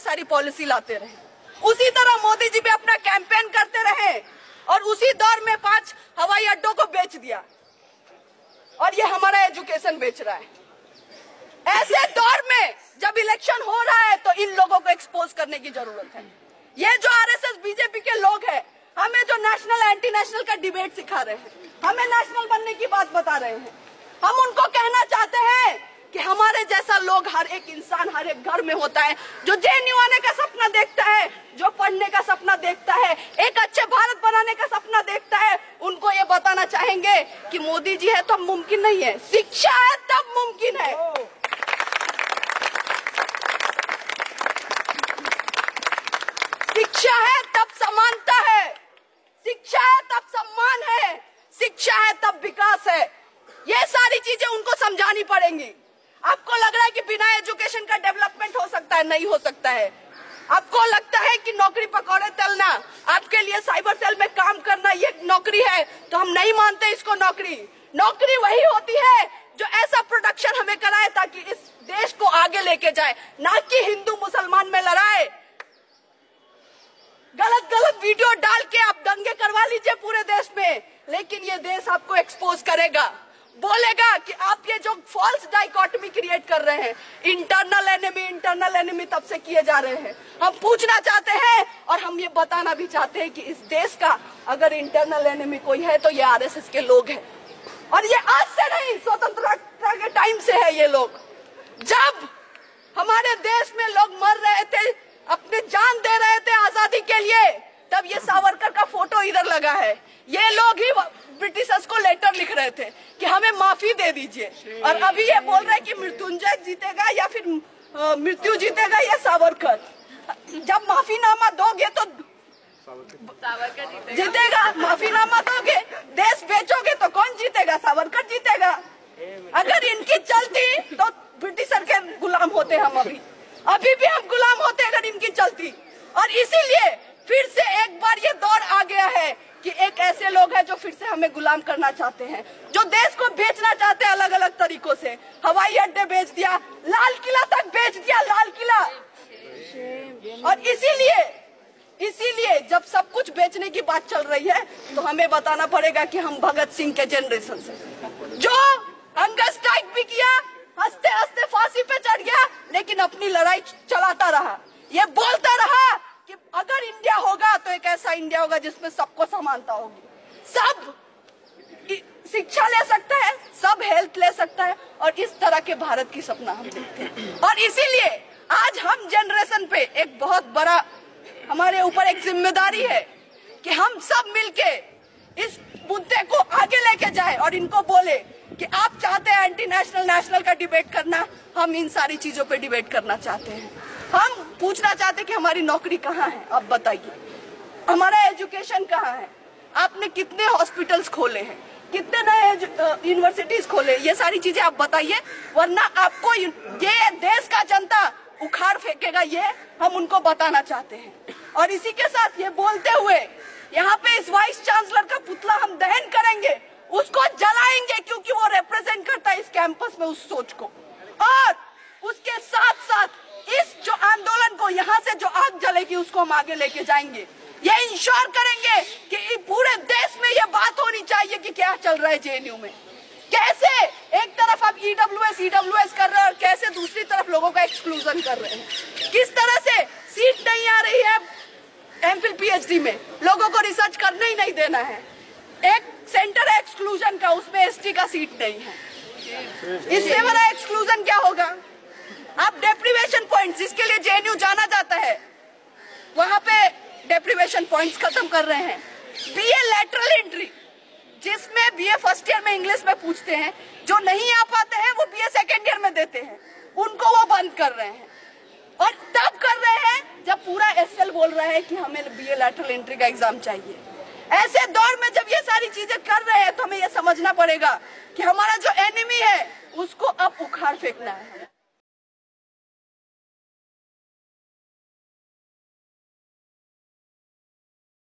सारी पॉलिसी लाते रहे। उसी तरह मोदी जी भी अपना कैंपेन करते रहे और उसी दौर में 5 हवाई अड्डों को बेच दिया और ये हमारा एजुकेशन बेच रहा है। ऐसे दौर में जब इलेक्शन हो रहा है तो इन लोगों को एक्सपोज करने की जरूरत है। ये जो आरएसएस बीजेपी के लोग हैं, हमें जो नेशनल एंटी नेशनल का डिबेट सिखा रहे हैं, हमें नेशनल बनने की बात बता रहे हैं, हम उनको कहना चाहते हैं कि हमारे जैसा लोग, हर एक इंसान हर एक घर में होता है, जो जेएनयू आने का सपना देखता है, जो पढ़ने का सपना देखता है, एक अच्छे भारत बनाने का सपना देखता है, उनको ये बताना चाहेंगे कि मोदी जी है तब मुमकिन नहीं है, शिक्षा है तब मुमकिन है। शिक्षा है तब समानता है, शिक्षा है तब सम्मान है, शिक्षा है तब विकास है। ये सारी चीजें उनको समझानी पड़ेंगी। आपको लग रहा है कि बिना एजुकेशन का डेवलपमेंट हो सकता है? नहीं हो सकता है। आपको लगता है कि नौकरी पकौड़े तलना, आपके लिए साइबर सेल में काम करना ये नौकरी है, तो हम नहीं मानते इसको नौकरी। नौकरी वही होती है जो ऐसा प्रोडक्शन हमें कराए ताकि इस देश को आगे लेके जाए, ना कि हिंदू मुसलमान में लड़ाए। गलत गलत वीडियो डाल के आप दंगे करवा लीजिए पूरे देश में, लेकिन ये देश आपको एक्सपोज करेगा, बोलेगा कि आप ये जो फॉल्स डाइकोटमी क्रिएट कर रहे हैं, इंटरनल एनिमी तब से किए जा रहे हैं। हम पूछना चाहते हैं और हम ये बताना भी चाहते हैं कि इस देश का अगर इंटरनल एनिमी कोई है तो ये आरएसएस के लोग हैं। और ये आज से नहीं, स्वतंत्रता के टाइम से है। ये लोग, जब हमारे देश में लोग मर रहे थे, अपने जान दे रहे थे आजादी के लिए, तब ये सावरकर का फोटो इधर लगा है। ये लोग ही ब्रिटिशर्स को लेटर लिख रहे थे कि हमें माफी दे दीजिए, और अभी ये बोल रहे हैं कि मृत्युंजय जीतेगा या फिर मृत्यु जीतेगा या सावरकर। जब माफीनामा दोगे तो सावरकर जीतेगा, माफीनामा दोगे, देश बेचोगे तो कौन जीतेगा? सावरकर जीतेगा। अगर इनकी चलती तो ब्रिटिशर के गुलाम होते हम, अभी भी हम गुलाम होते अगर इनकी चलती। और इसीलिए फिर से एक बार ये दौर आ गया है कि एक ऐसे लोग हैं जो फिर से हमें गुलाम करना चाहते हैं, जो देश को बेचना चाहते हैं अलग अलग तरीकों से। हवाई अड्डे बेच दिया, लाल किला तक बेच दिया, लाल किला। और इसीलिए जब सब कुछ बेचने की बात चल रही है तो हमें बताना पड़ेगा कि हम भगत सिंह के जनरेशन से, जो हंगर स्ट्राइक भी किया, हंसते हंसते फांसी पे चढ़ गया, लेकिन अपनी लड़ाई चलाता रहा। ये बोलता रहा कि अगर इंडिया होगा तो एक ऐसा इंडिया होगा जिसमें सबको समानता होगी, सब शिक्षा ले सकता है, सब हेल्थ ले सकता है, और इस तरह के भारत की सपना हम देखते हैं। और इसीलिए आज हम जनरेशन पे एक बहुत बड़ा हमारे ऊपर एक जिम्मेदारी है कि हम सब मिलके इस मुद्दे को आगे लेके जाए और इनको बोले कि आप चाहते हैं एंटी नेशनल नेशनल का डिबेट करना, हम इन सारी चीजों पे डिबेट करना चाहते हैं। हम पूछना चाहते हैं कि हमारी नौकरी कहाँ है, आप बताइए, हमारा एजुकेशन कहाँ है, आपने कितने हॉस्पिटल्स खोले हैं, कितने नए यूनिवर्सिटीज खोले, ये सारी चीजें आप बताइए, वरना आपको ये देश का जनता उखाड़ फेंकेगा। ये हम उनको बताना चाहते हैं। और इसी के साथ ये बोलते हुए यहाँ पे इस वाइस चांसलर का पुतला हम दहन करेंगे, उसको जलाएंगे, क्योंकि वो रिप्रेजेंट करता है इस कैंपस में उस सोच को। और उसके साथ साथ इस जो आंदोलन को, यहाँ से जो आग जलेगी, उसको हम आगे लेके जाएंगे। ये इंश्योर करेंगे कि पूरे देश में ये बात होनी चाहिए कि क्या चल रहा है जेएनयू में, कैसे एक तरफ आप ईडब्ल्यूएस कर रहे हैं और कैसे दूसरी तरफ लोगों का एक्सक्लूजन कर रहे हैं, किस तरह से सीट नहीं आ रही है एमफिल पीएचडी में, लोगों को रिसर्च करने ही नहीं देना है, एक सेंटर है एक्सक्लूजन का, उसमें एसटी का सीट नहीं है। इससे बड़ा एक्सक्लूजन क्या होगा? आप डेप्रीवेशन पॉइंट्स, जिसके लिए जेएनयू जाना जाता है, वहां पे डेप्रीवेशन पॉइंट्स खत्म कर रहे हैं। बीए लैटरल एंट्री, जिसमें बीए फर्स्ट ईयर में इंग्लिश में पूछते हैं, जो नहीं आ पाते हैं वो बीए सेकेंड ईयर में देते हैं, उनको वो बंद कर रहे हैं। और तब कर रहे हैं जब पूरा एसएल बोल रहा है कि हमें बीए लैटरल एंट्री का एग्जाम चाहिए। ऐसे दौर में जब ये सारी चीजें कर रहे हैं तो हमें ये समझना पड़ेगा कि हमारा जो एनिमी है उसको अब उखाड़ फेंकना है।